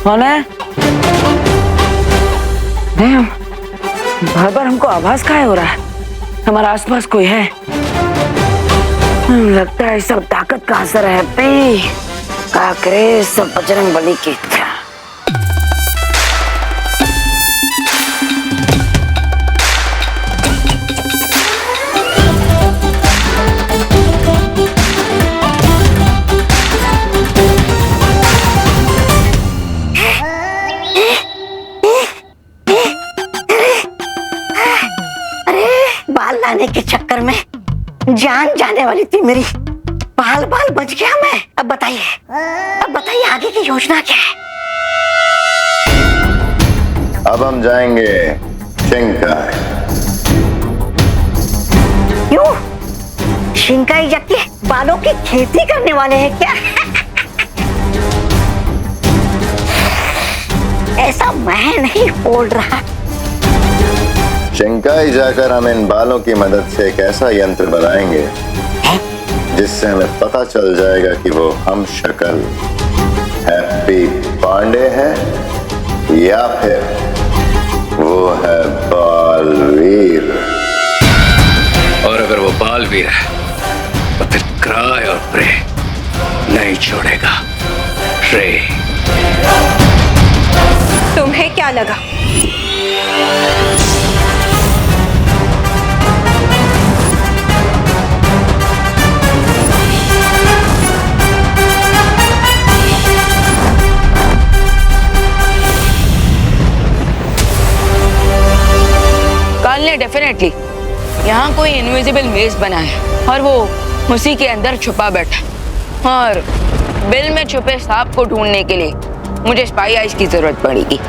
कौन है? नहीं, बार बार हमको आवाज काहे हो रहा है? हमारे आसपास कोई है? लगता है सब ताकत का असर है। का करे सब बजरंग बली की इच्छा। बाल लाने के चक्कर में जान जाने वाली थी मेरी। बाल बाल बच गया मैं। अब बताइए आगे की योजना क्या है? अब हम जाएंगे शिंकाई। क्यों? शिंकाई जाके बालों की खेती करने वाले हैं क्या? ऐसा मैं नहीं बोल रहा। शिंकाई जाकर हम इन बालों की मदद से एक ऐसा यंत्र बनाएंगे जिससे हमें पता चल जाएगा कि वो हम शक्ल हैप्पी पांडे है या फिर वो है बालवीर। और अगर वो बालवीर है तो फिर क्राय और प्रे नहीं छोड़ेगा। रे, तुम्हें क्या लगा? डेफिनेटली यहाँ कोई इनविजिबल मेज बना है और वो उसी के अंदर छुपा बैठा। और बिल में छुपे सांप को ढूंढने के लिए मुझे स्पाई आइज की जरूरत पड़ेगी।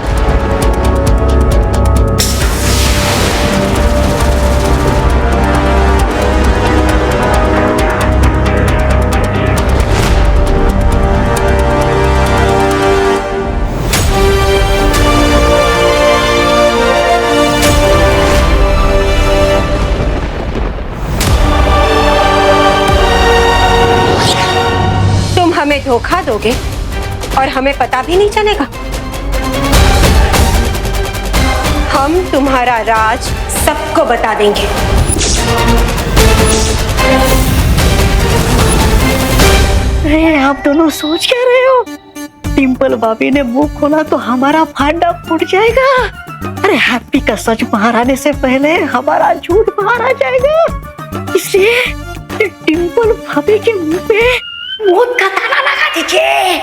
हमें धोखा दोगे और हमें पता भी नहीं चलेगा। हम तुम्हारा राज सबको बता देंगे। अरे आप दोनों सोच क्या रहे हो? डिंपल भाभी ने मुंह खोला तो हमारा फांडा फूट जाएगा। अरे हैप्पी का सच बाहर आने से पहले हमारा झूठ बाहर आ जाएगा। इसलिए डिंपल भाभी के मुंह पे मौत का ताला लगा दीजिए।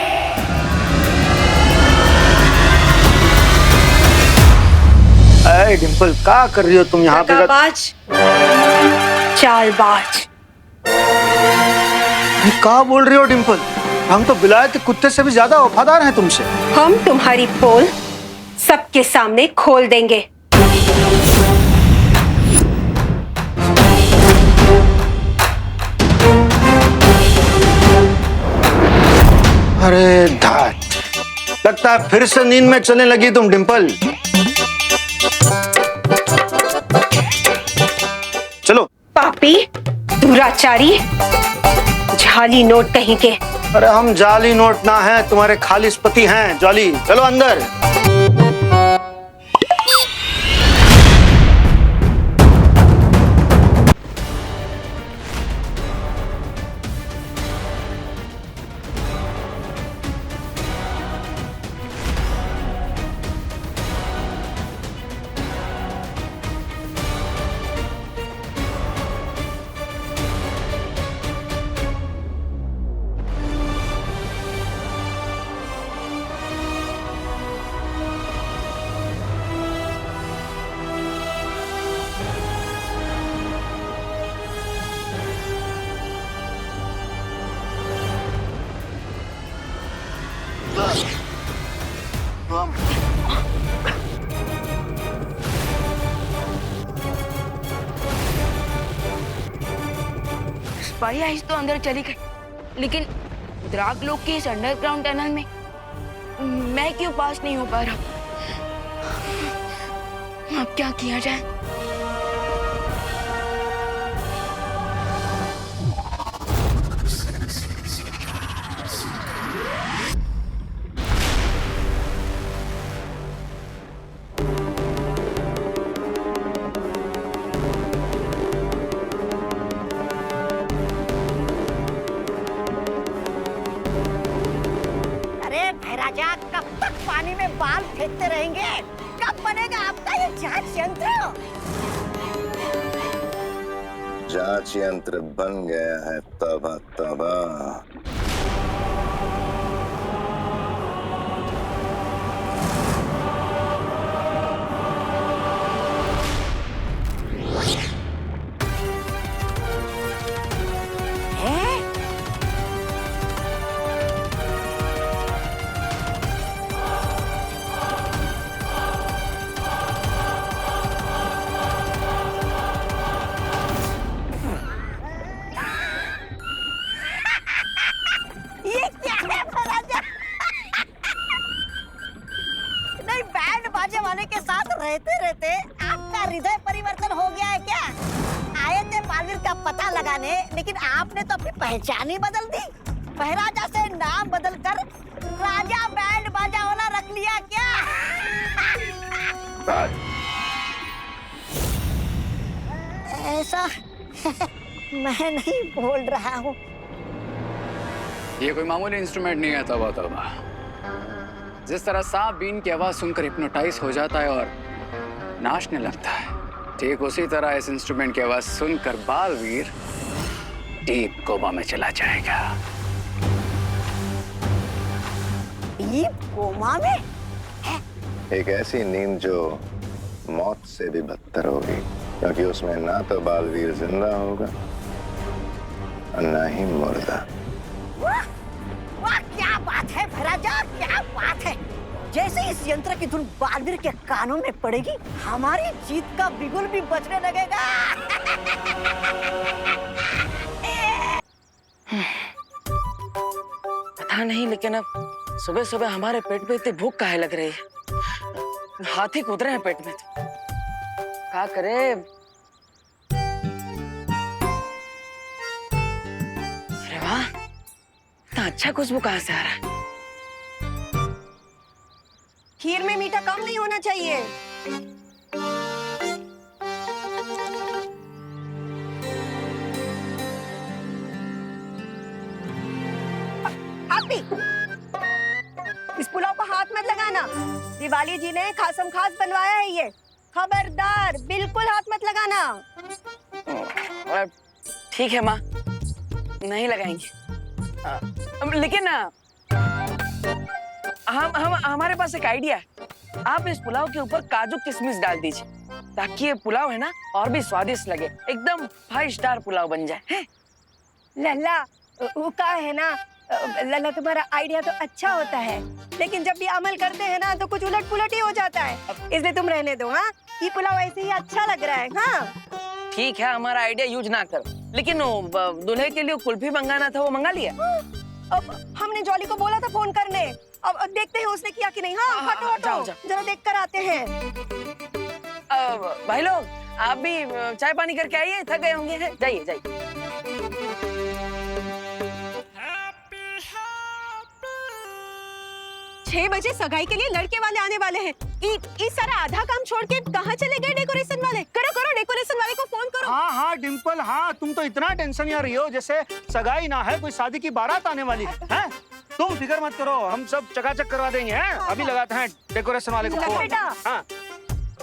अरे डिंपल क्या कर रही हो तुम यहाँ पे? चालबाज। क्या बोल रही हो डिंपल? हम तो विलायती कुत्ते से भी ज्यादा वफादार हैं तुमसे। हम तुम्हारी पोल सबके सामने खोल देंगे। अरे धात, लगता है फिर से नींद में चलने लगी तुम डिंपल। चलो। पापी, दुराचारी, जाली नोट कहीं के। अरे हम जाली नोट ना हैं, तुम्हारे खालिस पति हैं जाली। चलो अंदर। स्पाई आइज तो अंदर चली गई, लेकिन द्राक लोग के इस अंडरग्राउंड टनल में मैं क्यों पास नहीं हो पा रहा? अब क्या किया जाए? पानी में बाल फेंकते रहेंगे? कब बनेगा आपका ये जांच यंत्र? जांच यंत्र बन गया है। तौबा तौबा। ये क्या है फराजा? नहीं, बैंड बाजे वाले के साथ रहते रहते आपका हृदय परिवर्तन हो गया है क्या? आए थे बालवीर का पता लगाने, लेकिन आपने तो अपनी पहचान ही बदल दी। महाराजा से नाम बदलकर राजा बैंड बाजा वाला रख लिया क्या? ऐसा मैं नहीं बोल रहा हूँ। ये कोई मामूली इंस्ट्रूमेंट नहीं है। तौबा तौबा। जिस तरह सांप बीन की आवाज सुनकर हिप्नोटाइज हो जाता है और नाचने लगता है, ठीक उसी तरह इस इंस्ट्रूमेंट की आवाज सुनकर बालवीर डीप कोमा में चला जाएगा। डीप कोमा में? एक ऐसी नींद जो मौत से भी बदतर होगी, क्योंकि उसमें ना तो बालवीर जिंदा होगा और ना ही मुर्दा। वाह वाह, क्या बात है भराजा, क्या बात है। जैसे इस यंत्र की धुन बालवीर के कानों में पड़ेगी, हमारी जीत का बिगुल भी बजने लगेगा। पता नहीं, लेकिन अब सुबह सुबह हमारे पेट में इतनी भूख काहे लग रही है? हाथी कूद रहे हैं पेट में तो क्या करे? अरे वाह, इतना अच्छा खुशबू कहाँ से आ रहा है? खीर में मीठा कम नहीं होना चाहिए। आप भी इस पुलाव को हाथ मत लगाना। दिवाली जी ने खासम खास बनवाया है ये। खबरदार, बिल्कुल हाथ मत लगाना। ठीक है माँ, नहीं लगाएंगे। लेकिन हम हमारे पास एक आइडिया है। आप इस पुलाव के ऊपर काजू किशमिश डाल दीजिए, ताकि ये पुलाव है ना और भी स्वादिष्ट लगे। एकदम 5 स्टार पुलाव बन जाए। हैं? लल्ला, वो का है ना, लल्ला तुम्हारा आइडिया तो अच्छा होता है, लेकिन जब भी अमल करते हैं ना तो कुछ उलट पुलट ही हो जाता है। इसलिए तुम रहने दो। हाँ, ये पुलाव ऐसे ही अच्छा लग रहा है। हाँ ठीक है, हमारा आइडिया यूज ना करो। लेकिन दूल्हे के लिए कुल्फी मंगाना था, वो मंगा लिया? अब हमने जॉली को बोला था फोन करने। अब देखते हैं उसने किया कि नहीं। हाँ, हटो हटो, जाओ, जाओ। जरा देख कर आते हैं। भाई लोग, आप भी चाय पानी करके आइए, थक गए होंगे। हैं? जाइए जाइए। 6 बजे सगाई के लिए लड़के वाले आने वाले हैं। इस सारा आधा काम छोड़ के कहाँ चले गए डेकोरेशन वाले? करो करो, डेकोरेशन वाले को फोन करो। हाँ हाँ डिम्पल, हाँ तुम तो इतना टेंशन में रही हो जैसे सगाई ना है, कोई शादी की बारात आने वाली है। तुम फिक्र मत करो, हम सब चकाचक करवा देंगे। हैं? अभी लगाते हैं डेकोरेशन वाले को फोन। बेटा, हाँ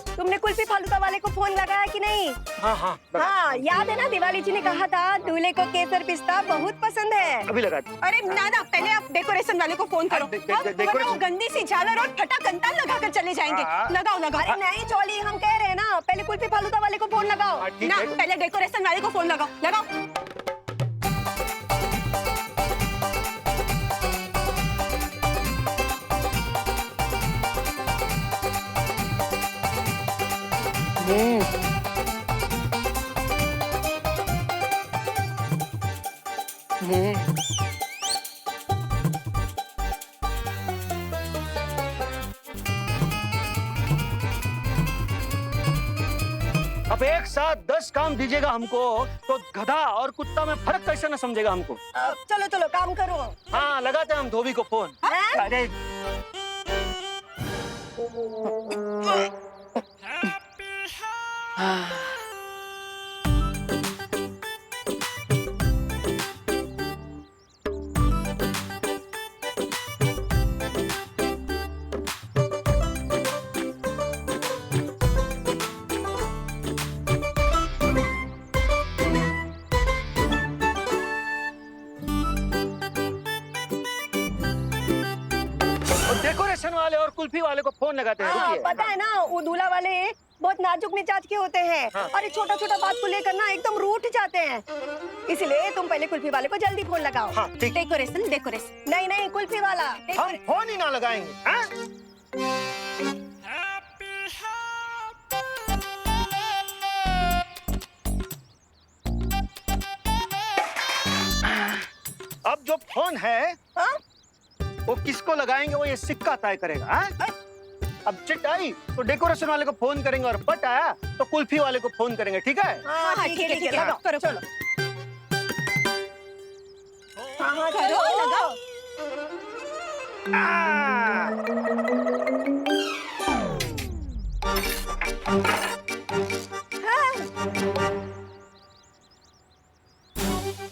तुमने कुल्फी फालूदा वाले को फोन लगाया कि नहीं? हाँ हाँ हाँ, याद है ना, दिवाली जी ने कहा था दूल्हे को केसर पिस्ता बहुत पसंद है। अभी लगाते हैं। अरे ना ना, पहले आप डेकोरेशन वाले को फोन करो। वरना वो गंदी सी झालर और फटा कंता लगा कर चले जाएंगे। लगाओ लगाओ। अरे नहीं चौली, हम कह रहे हैं ना, पहले कुल्फी फालूदा वाले को फोन लगाओ ना, पहले डेकोरेशन वाले को फोन लगाओ। लगाओ। अब एक साथ 10 काम दीजिएगा हमको, तो गधा और कुत्ता में फर्क कैसे न समझेगा हमको। चलो चलो, काम करो। हाँ, लगाते हैं हम धोबी को फोन। अरे कुल्फी वाले को फोन लगाते हैं। हाँ, रुकिए। पता है ना, वो दूल्हा वाले बहुत नाजुक मिजाज के होते हैं और ये छोटा छोटा बात को लेकर ना एकदम रूठ जाते हैं। इसलिए तुम पहले कुल्फी वाले को जल्दी फोन लगाओ। हाँ, ठीक। डेकोरेशन डेकोरेशन नहीं नहीं, कुल्फी वाला हम फोन ही ना लगाएंगे। हाँ? अब जो फोन है हाँ? वो किसको लगाएंगे वो ये सिक्का तय करेगा। हाँ? अब चिट आई तो डेकोरेशन वाले को फोन करेंगे और पट आया तो कुल्फी वाले को फोन करेंगे। ठीक है? हाँ ठीक है लगाओ करो चलो। हाँ हाँ करो लगाओ।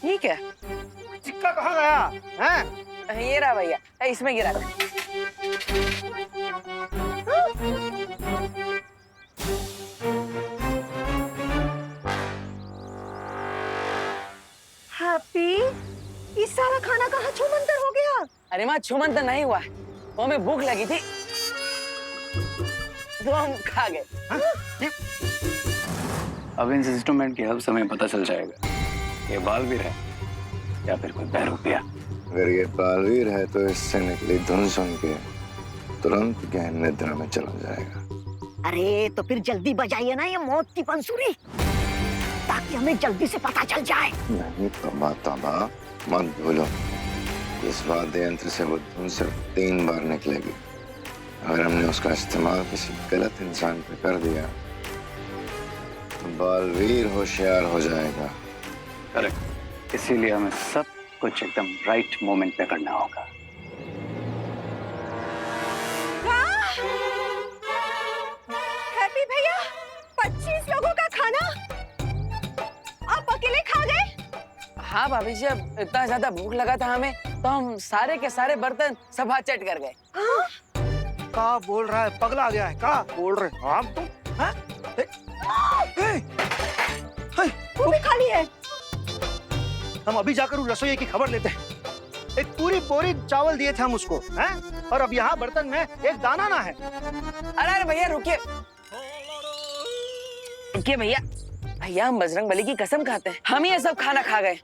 ठीक है, सिक्का कहाँ गया? हैं? ये रहा भैया, इसमें गिरा था। हैप्पी, ये सारा खाना कहाँ छूमंतर हो गया? अरे माँ, छुमन तो नहीं हुआ, वो हमें भूख लगी थी तो हम खा गए। अब इन इंस्ट्रूमेंट की हेल्प से हमें पता चल जाएगा ये बालवीर है या फिर कोई बहरूपिया। अगर ये बालवीर है तो इससे निकली धुन सुन के तुरंत गहन निद्रा में चला जाएगा। अरे तो फिर जल्दी बजाइए ना ये मौत की बंसुरी, ताकि हमें जल्दी से पता चल जाए। नहीं तबा मत भूलो, इस वाद्य यंत्र से वो धुन सिर्फ 3 बार निकलेगी। अगर हमने उसका इस्तेमाल किसी गलत इंसान पे कर दिया तो बालवीर होशियार हो जाएगा। करेक्ट, इसीलिए हमें सब कुछ एकदम राइट मोमेंट पे करना होगा। हैप्पी भैया, 25 लोगों का खाना आप अकेले खा गए? हाँ भाभी जी, अब इतना ज्यादा भूख लगा था हमें तो हम सारे के सारे बर्तन सब हाथ चट कर गए। का बोल रहा है? पगला गया है? का बोल रहे हो आप तुम? हाँ? वो भी खाली है। हम अभी जाकर उस रसोई की खबर लेते हैं। एक पूरी बोरी चावल दिए थे हम उसको, हैं? और अब यहाँ बर्तन में एक दाना ना है। अरे अरे भैया रुकिए रुकिए भैया, भैया हम बजरंग बली की कसम खाते हैं हम ये सब खाना खा गए,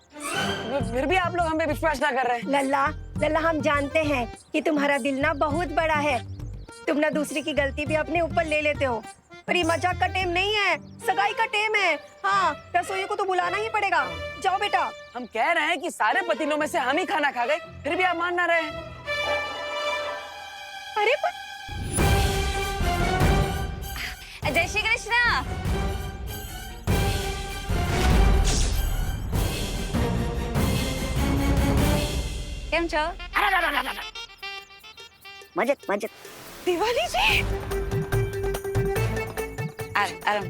फिर भी आप लोग हम पे विश्वास ना कर रहे हैं। लल्ला लल्ला, हम जानते हैं कि तुम्हारा दिल ना बहुत बड़ा है। तुम ना दूसरी की गलती भी अपने ऊपर ले लेते हो, पर ये मजाक का टेम नहीं है, सगाई का टेम है। हाँ, रसोई को तो बुलाना ही पड़ेगा। जाओ बेटा। हम कह रहे हैं कि सारे पतीलों में से हम ही खाना खा गए, फिर भी आप मान ना रहे हैं। अरे जय श्री कृष्णा। केम छो? मजेत मजेत। दिवाली जी, आराम।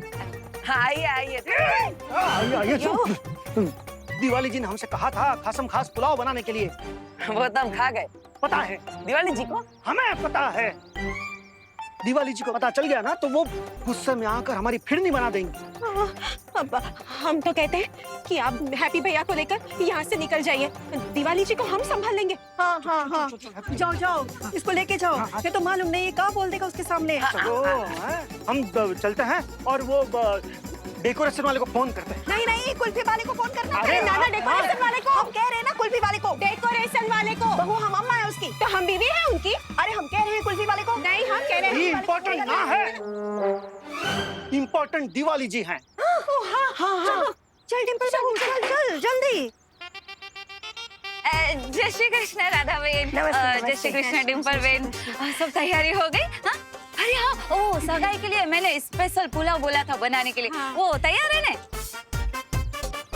हाँ आइए आइए। ये दिवाली जी ने हमसे कहा था खासम खास पुलाव बनाने के लिए। वो तो हम खा गए। पता है दिवाली जी को? हमें पता है। दिवाली जी को पता चल गया ना तो वो गुस्से में आकर हमारी फिरनी बना देंगी। अब हम तो कहते हैं कि आप हैप्पी भैया को लेकर यहाँ से निकल जाइए, दिवाली जी को हम संभाल लेंगे। हाँ हाँ हाँ, जाओ जाओ, इसको लेके जाओ। ये तो मालूम नहीं क्या बोल देगा उसके सामने। चलो, हम चलते हैं और वो डेकोरेशन वाले को फोन करते हैं। नहीं नहीं, कुल्फी वाले को फोन करना। अरे अरे नाना, हाँ, डेकोरेशन वाले को। हम कह रहे हैं ना कुल्फी वाले को। डेकोरेशन वाले को। बहू हम अम्मा है उसकी, तो हम बीवी है उनकी। अरे हम कह रहे हैं कुल्फी वाले को। नहीं, हम कह रहे हैं ये इम्पोर्टेंट ना है, इम्पोर्टेंट दिवाली जी हैं। हाँ हाँ हाँ, चल डिम्पल बहू, चल चल जल्दी। जय श्री कृष्ण राधा बेन। नमस्ते, जय श्री कृष्ण डिम्पल बेन। सब तैयारी हो गई? हाँ? अरे हाँ, ओ सगाई के लिए मैंने स्पेशल पुलाव बोला था बनाने के लिए। हाँ। वो तैयार है ना?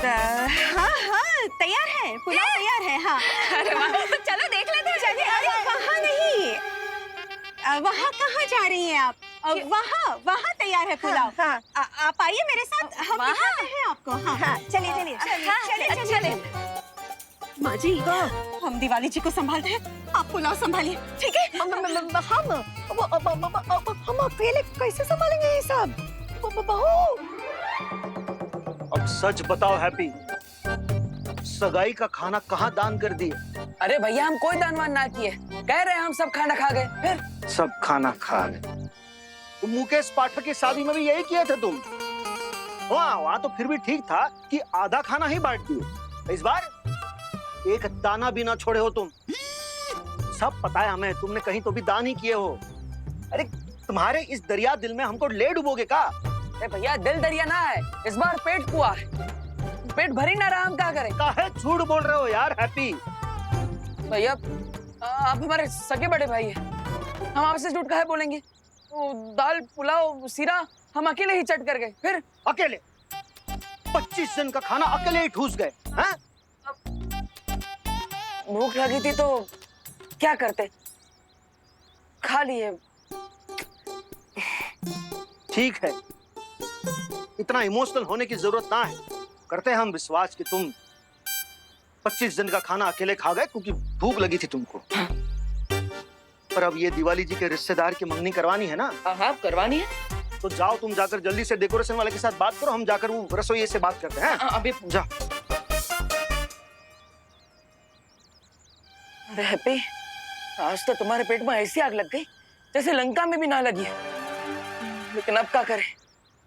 हाँ हाँ, तैयार है, पुलाव तैयार है। हाँ, अरे वाह, तो चलो देख लेते हैं। चलिए। अरे वहाँ नहीं, वहाँ कहाँ जा रही हैं आप? वहाँ वहाँ तैयार है पुलाव। हाँ, आप आइए मेरे साथ, हम वहाँ? दिखाते हैं आपको। हाँ, चलिए चलिए हाँ, चलिए। माँ जी, हम दिवाली जी को संभालते हैं, आप पुलाव संभालिए, ठीक है? हम अकेले कैसे संभालेंगे ये सब? बहू, अब सच बताओ हैप्पी, सगाई का खाना कहाँ दान कर दिए? अरे भैया हम कोई दान वान ना किए, कह रहे हैं हम सब खाना खा गए, फिर सब खाना खा गए। तुम मुकेश पाठक की शादी में भी यही किए थे तुम। वहां तो फिर भी ठीक था कि आधा खाना ही बांट दिए। इस बार एक दाना भी ना छोड़े हो तुम। सब पता है हमें, तुमने कहीं तो भी दान ही किए हो। अरे तुम्हारे इस दरिया दिल में हमको ले डुबोगे का? अरे भैया दिल दरिया ना है, इस बार पेट कुआ है। पेट भरी ना रहा, हम क्या करें? काहे झूठ बोल रहे हो यार हैप्पी? भैया आप हमारे सगे बड़े भाई हैं, हम आपसे झूठ काहे बोलेंगे? वो दाल पुलाव सीरा हम अकेले ही चट कर गए, फिर अकेले 25 जन का खाना अकेले ही ठूस गए हैं? भूख लगी थी तो क्या करते, खा लिए। ठीक है, इतना इमोशनल होने की जरूरत ना है। करते हैं हम विश्वास कि तुम 25 जन का खाना अकेले खा गए क्योंकि भूख लगी थी तुमको। पर अब ये दिवाली जी के रिश्तेदार की मंगनी करवानी है ना? हाँ करवानी है। तो जाओ तुम जाकर जल्दी से डेकोरेशन वाले के साथ बात करो, हम जाकर वो रसोइये से बात करते हैं। अभी जा। अरे हैप्पी, आज तो तुम्हारे पेट में ऐसी आग लग गई जैसे लंका में भी ना लगी है। लेकिन अब क्या करें,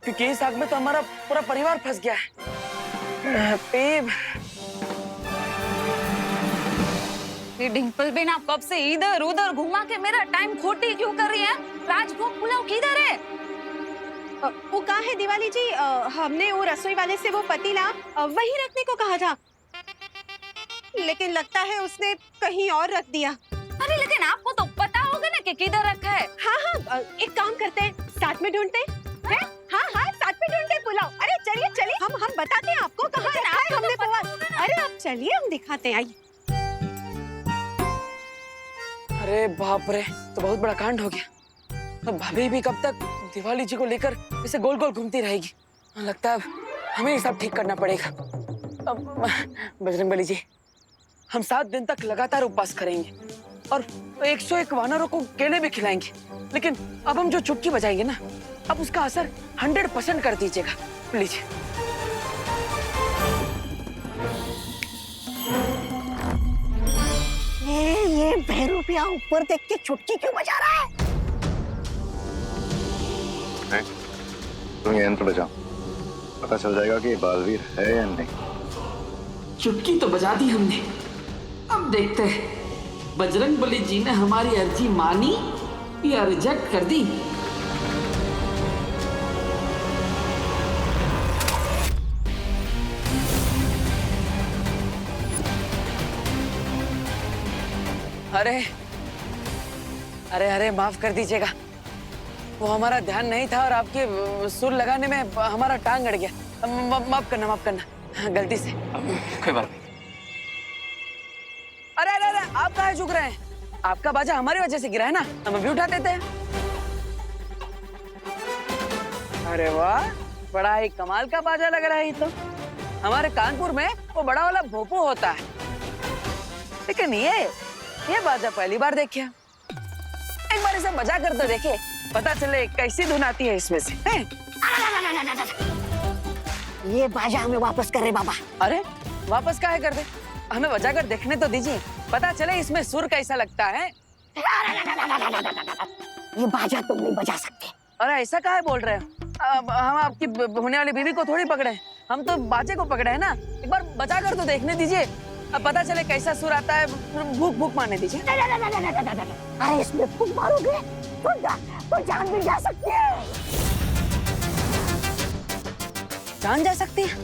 क्योंकि इस आग में तो हमारा पूरा परिवार फंस गया है। हैप्पी, ये डिम्पल बेन आप कब से इधर उधर घुमा के मेरा टाइम खोटी क्यों कर रही है? राजभोग पुलाव किधर है? वो कहाँ है दिवाली जी? हमने वो रसोई वाले से वो पतीला वहीं रखने को कहा था, लेकिन लगता है उसने कहीं और रख दिया। अरे लेकिन आपको तो पता होगा ना कि किधर रखा है। हाँ, एक काम करते हैं, साथ में ढूंढते हैं। हाँ, साथ में ढूंढते हैं पुलाव। अरे चलिए हम बताते हैं आपको कहाँ रखा है हमने पुलाव। अरे आप चलिए, हम दिखाते हैं, आइए। अरे बाप रे, तो बहुत बड़ा कांड हो गया। तो भाभी भी कब तक दिवाली जी को लेकर इसे गोल गोल घूमती रहेगी। लगता है अब हमें ये सब ठीक करना पड़ेगा। अब बजरंगबली जी, हम 7 दिन तक लगातार उपवास करेंगे और 101 वानरों को केले भी खिलाएंगे। लेकिन अब हम जो चुटकी बजाएंगे ना, अब उसका असर 100% कर दीजिएगा प्लीज। ये भैरूपिया ऊपर देख के चुटकी क्यों बजा रहा है? तुम ये यंत्र बजाओ, पता चल जाएगा कि ये बालवीर है या नहीं। चुटकी तो बजा दी हमने, अब देखते हैं बजरंगबली जी ने हमारी अर्जी मानी या रिजेक्ट कर दी। अरे अरे अरे माफ कर दीजिएगा, वो हमारा ध्यान नहीं था और आपके सुर लगाने में हमारा टांग अड़ गया। माफ करना गलती से। कोई बात नहीं। अरे अरे अरे आप कहाँ झुक रहे हैं? आपका बाजा हमारी वजह से गिरा है ना, हम अभी उठा देते हैं। अरे वाह, बड़ा ही कमाल का बाजा लग रहा है। तो हमारे कानपुर में वो बड़ा वाला भोपू होता है, लेकिन ये बाजा पहली बार देखिए। एक बार इसे बजा कर तो देखे, पता चले कैसी धुन आती है इसमें से। ये बाजा हमें वापस कर रहे बाबा। अरे वापस काहे कर दे, हमें बजा कर देखने तो दीजिए, पता चले इसमें सुर कैसा लगता है। ये बाजा तुम नहीं बजा सकते। अरे ऐसा काहे बोल रहे हो? अब हम आपकी होने वाली बीवी को थोड़ी पकड़े हैं, हम तो बाजे को पकड़े हैं ना। एक बार बजा कर तो देखने दीजिए, अब पता चले कैसा सुर आता है। भूख भूख मारने दीजिए। अरे इसमें फूंक मारोगे तो जान भी जा सकती है। जान जा सकती है?